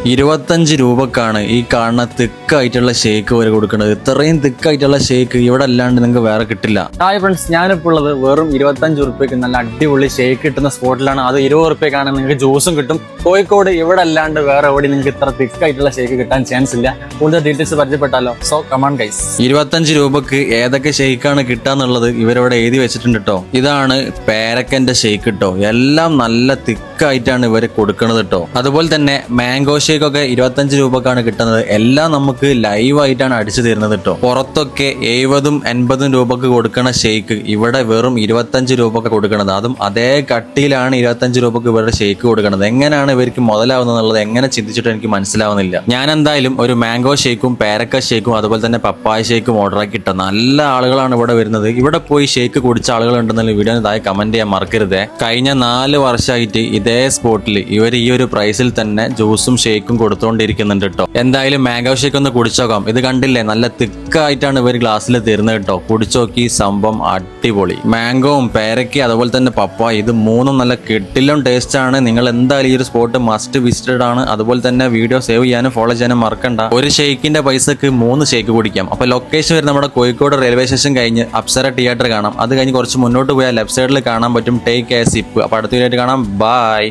25 രൂപക്കാണ് ഈ കാണുന്ന തിക്കായിട്ടുള്ള ഷേക്ക് വരെ കൊടുക്കുന്നത്. ഇത്രയും തിക്കായിട്ടുള്ള ഷേക്ക് ഇവിടെ അല്ലാണ്ട് നിങ്ങൾക്ക് വേറെ കിട്ടില്ല. ഹായ് ഫ്രണ്ട്സ്, ഞാനിപ്പോൾ ഉള്ളത് വെറും 25 റുപ്യക്ക് നല്ല അടിപൊളി ഷേക്ക് കിട്ടുന്ന സ്പോട്ടിലാണ്. അത് 20 റുപ്യക്കാണ് നിങ്ങൾക്ക് ജ്യൂസും കിട്ടും. കോഴിക്കോട് ഇവിടെ അല്ലാണ്ട് വേറെ എവിടെ നിങ്ങൾക്ക് ഇത്ര തിക്കായിട്ടുള്ള ഷേക്ക് കിട്ടാൻ ചാൻസ് ഇല്ല. കൂടുതൽ ഡീറ്റെയിൽസ് പരിചയപ്പെട്ടാലോ? So come on guys. 25 രൂപക്ക് ഏതൊക്കെ ഷേക്കാണ് കിട്ടാന്നുള്ളത് ഇവരിവിടെ എഴുതി വെച്ചിട്ടുണ്ട് കേട്ടോ. ഇതാണ് പേരക്കന്റെ ഷേക്ക് കേട്ടോ. എല്ലാം നല്ല തിക്കായിട്ടാണ് ഇവർ കൊടുക്കുന്നത് കേട്ടോ. അതുപോലെ തന്നെ മാംഗോ ഷേക്ക് ഒക്കെ 25 രൂപക്കാണ് കിട്ടുന്നത്. എല്ലാം നമുക്ക് ലൈവ് ആയിട്ടാണ് അടിച്ചു തരുന്നത് കേട്ടോ. പുറത്തൊക്കെ 70-80 രൂപക്ക് കൊടുക്കണ ഷേക്ക് ഇവിടെ വെറും 25 രൂപക്ക് കൊടുക്കണത്. അതും അതേ കട്ടിയിലാണ് 25 രൂപക്ക് ഇവരുടെ ഷേക്ക് കൊടുക്കണത്. എങ്ങനെയാണ് ഇവർക്ക് മുതലാവുന്നത് എന്നുള്ളത് എങ്ങനെ ചിന്തിച്ചിട്ട് എനിക്ക് മനസ്സിലാവുന്നില്ല. ഞാൻ എന്തായാലും ഒരു മാംഗോ ഷേക്കും പേരക്ക ഷേക്കും അതുപോലെ തന്നെ പപ്പായ ഷേക്കും ഓർഡർ ആക്കി ഇട്ട നല്ല ആളുകളാണ് ഇവിടെ വരുന്നത്. ഇവിടെ പോയി ഷേക്ക് കുടിച്ച ആളുകളുണ്ടെന്നുള്ള വീഡിയോ താഴെ കമന്റ് ചെയ്യാൻ മറക്കരുത്. കഴിഞ്ഞ 4 വർഷമായിട്ട് ഇതേ സ്പോട്ടിൽ ഇവർ ഈ ഒരു പ്രൈസിൽ തന്നെ ജ്യൂസും ഷേക്കും കൊടുത്തോണ്ടിരിക്കുന്നുണ്ട് കേട്ടോ. എന്തായാലും മാംഗോ ഷേക്ക് ഒന്ന് കുടിച്ചോക്കാം. ഇത് കണ്ടില്ലേ, നല്ല തിക്കായിട്ടാണ് ഇവർ ഗ്ലാസ്സിൽ തരുന്നത് കേട്ടോ. കുടിച്ചോക്കി, സംഭവം അടിപൊളി. മാംഗോവും പേരയ്ക്ക് അതുപോലെ തന്നെ പപ്പായ, ഇത് മൂന്നും നല്ല കിട്ടിലും ടേസ്റ്റ് ആണ്. നിങ്ങൾ എന്തായാലും ഈ ഒരു സ്പോട്ട് മസ്റ്റ് വിസിറ്റഡ് ആണ്. അതുപോലെ തന്നെ വീഡിയോ സേവ് ചെയ്യാനും ഫോളോ ചെയ്യാനും മറക്കണ്ട. ഒരു ഷേക്കിന്റെ പൈസക്ക് 3 ഷേക്ക് കുടിക്കാം. അപ്പൊ ലൊക്കേഷൻ വരുന്നത് നമ്മുടെ കോഴിക്കോട് റെയിൽവേ സ്റ്റേഷൻ കഴിഞ്ഞ് അപ്സര തിയേറ്റർ കാണാം. അത് കഴിഞ്ഞ് കുറച്ച് മുന്നോട്ട് പോയാൽ ലെഫ്റ്റ് സൈഡിൽ കാണാൻ പറ്റും ടേക്ക് എ സിപ്പ്. അപ്പൊ അടുത്ത വീഡിയോ ആയിട്ട് കാണാം. ബൈ.